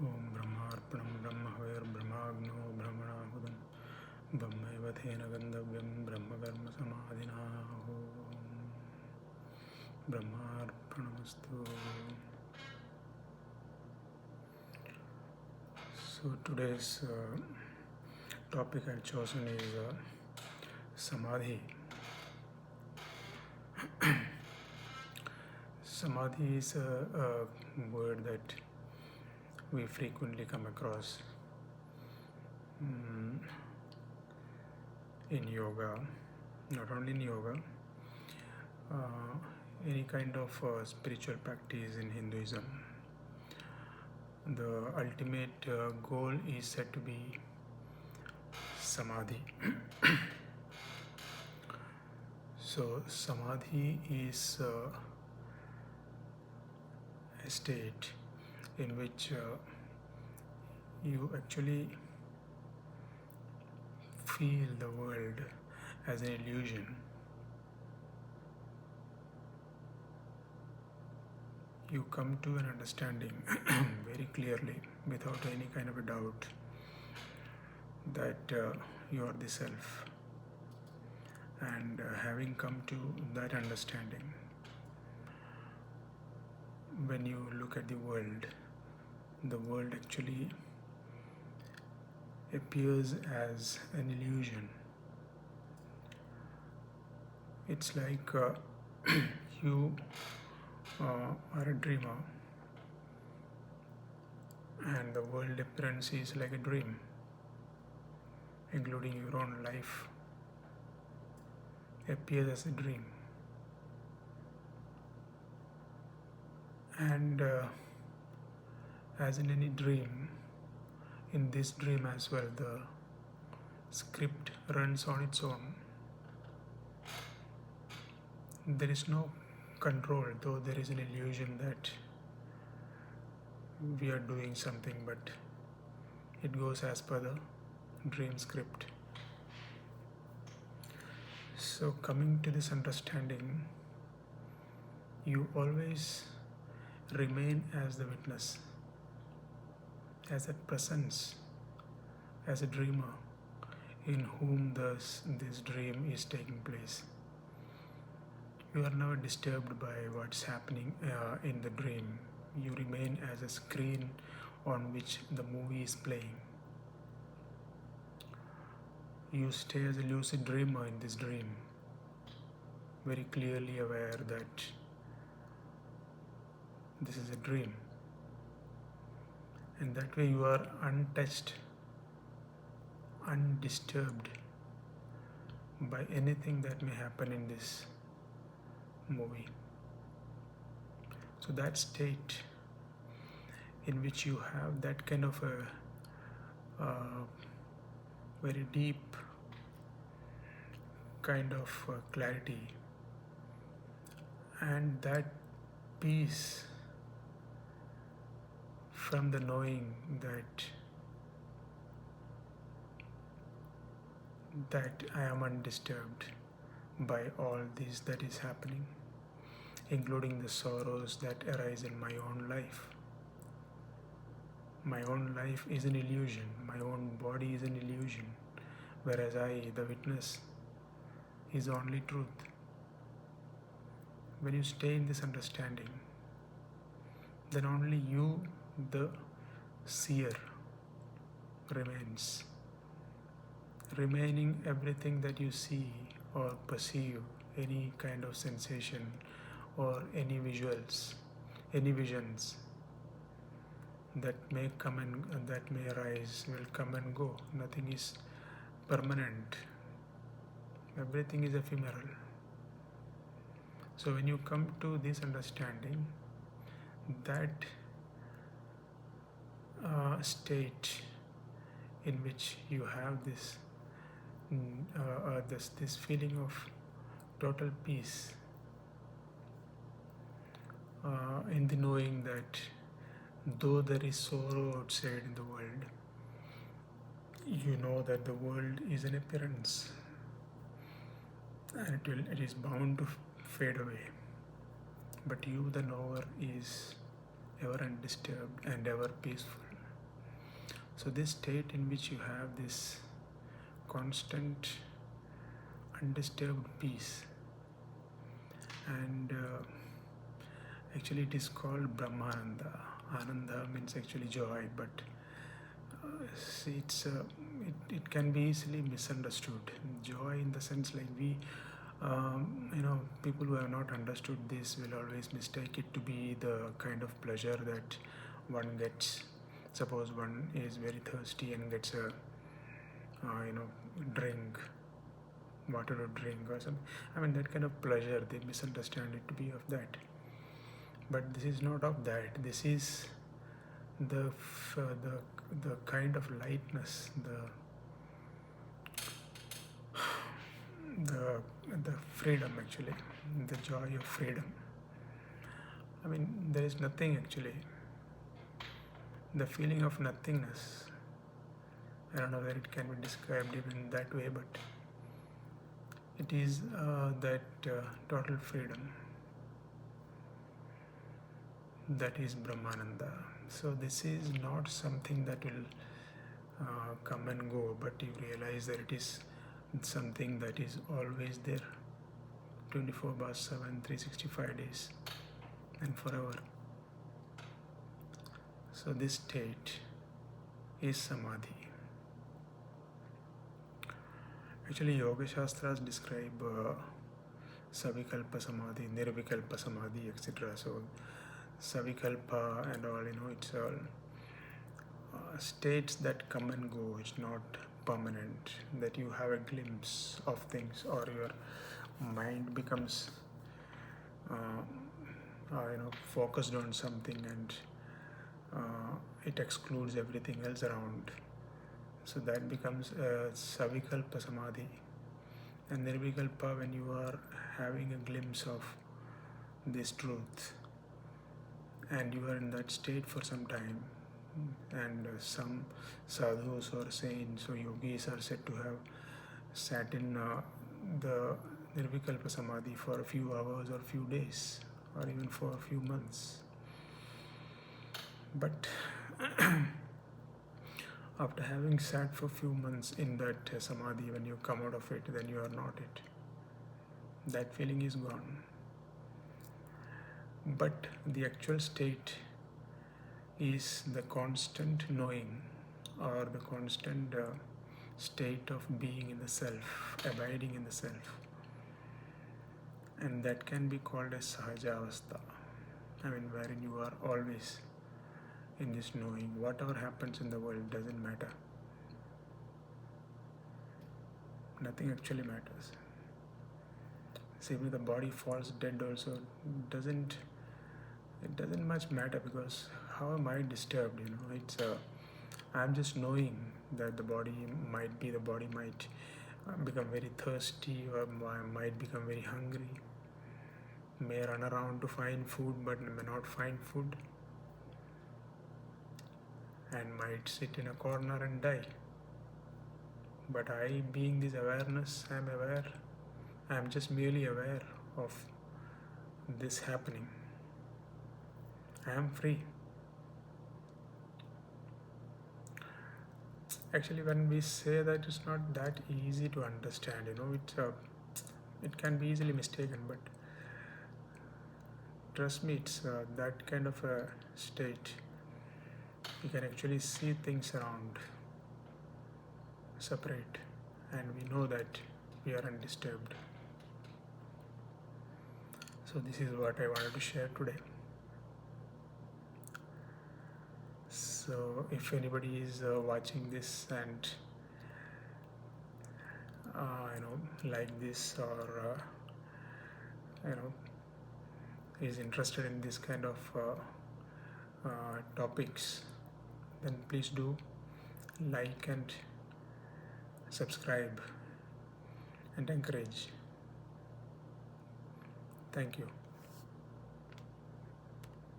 Om Brahmarpanam Brahmahavar Brahmagno Brahmanahudam Brahmaiva Thena Gandavyam Brahmakarma Samadhina Om Brahmarpanamastu. So today's topic I've chosen is Samadhi. Samadhi is a word that we frequently come across in yoga, not only in yoga, any kind of spiritual practice in Hinduism. The ultimate goal is said to be Samadhi. So Samadhi is a state in which you actually feel the world as an illusion. You come to an understanding very clearly, without any kind of a doubt, that you are the self. And having come to that understanding, when you look at the world actually appears as an illusion. It's like you are a dreamer, and the world appearance is like a dream, including your own life appears as a dream. And as in any dream, in this dream as well, the script runs on its own. There is no control, though there is an illusion that we are doing something, but it goes as per the dream script. So coming to this understanding, you always remain as the witness, as a presence, as a dreamer in whom this dream is taking place. You are never disturbed by what's happening in the dream. You remain as a screen on which the movie is playing. You stay as a lucid dreamer in this dream, very clearly aware that this is a dream. And that way you are untouched, undisturbed by anything that may happen in this movie. So that state in which you have that kind of a very deep kind of clarity, and that peace from the knowing that I am undisturbed by all this that is happening, including the sorrows that arise in my own life. My own life is an illusion, my own body is an illusion, whereas I, the witness, is only truth. When you stay in this understanding, then only you, the seer, remains. Remaining everything that you see or perceive, any kind of sensation or any visuals, any visions that may come and that may arise will come and go. Nothing is permanent. Everything is ephemeral. So when you come to this understanding, that state in which you have this this feeling of total peace, in the knowing that though there is sorrow outside in the world, you know that the world is an appearance and it is bound to fade away. But you, the knower, is ever undisturbed and ever peaceful. So this state in which you have this constant undisturbed peace, and actually it is called Brahmananda. Ananda means actually joy, but it can be easily misunderstood. Joy in the sense like people who have not understood this will always mistake it to be the kind of pleasure that one gets. Suppose one is very thirsty and gets a drink, water to drink or something. I mean, that kind of pleasure, they misunderstand it to be of that. But this is not of that. This is the kind of lightness, the freedom, actually, the joy of freedom. I mean, there is nothing actually. The feeling of nothingness. I don't know whether it can be described even that way, but it is that total freedom. That is Brahmananda. So this is not something that will come and go, but you realize that it is something that is always there, 24/7, 365 days, and forever. So this state is Samadhi. Actually, Yoga Shastras describe Savikalpa Samadhi, Nirvikalpa Samadhi, etc. So Savikalpa and all, it's all states that come and go. It's not permanent, that you have a glimpse of things, or your mind becomes focused on something, and it excludes everything else around. So that becomes Savikalpa Samadhi. And Nirvikalpa, when you are having a glimpse of this truth, and you are in that state for some time, and some sadhus or saints or yogis are said to have sat in the Nirvikalpa Samadhi for a few hours or few days, or even for a few months. But after having sat for a few months in that Samadhi, when you come out of it, then you are not it. That feeling is gone. But the actual state is the constant knowing, or the constant state of being in the self, abiding in the self. And that can be called as Sahajavastha. I mean, wherein you are always in this knowing. Whatever happens in the world doesn't matter. Nothing actually matters. See, when the body falls dead also, it doesn't much matter, because how am I disturbed? I'm just knowing that the body might become very thirsty, or might become very hungry, may run around to find food but may not find food, and might sit in a corner and die. But I, being this awareness, I am aware. I am just merely aware of this happening. I am free. Actually, when we say that, it's not that easy to understand. It can be easily mistaken, but trust me, it's that kind of a state. You can actually see things around separate, and we know that we are undisturbed. So this is what I wanted to share today. So if anybody is watching this and like this, or is interested in this kind of topics, then please do like and subscribe and encourage. Thank you.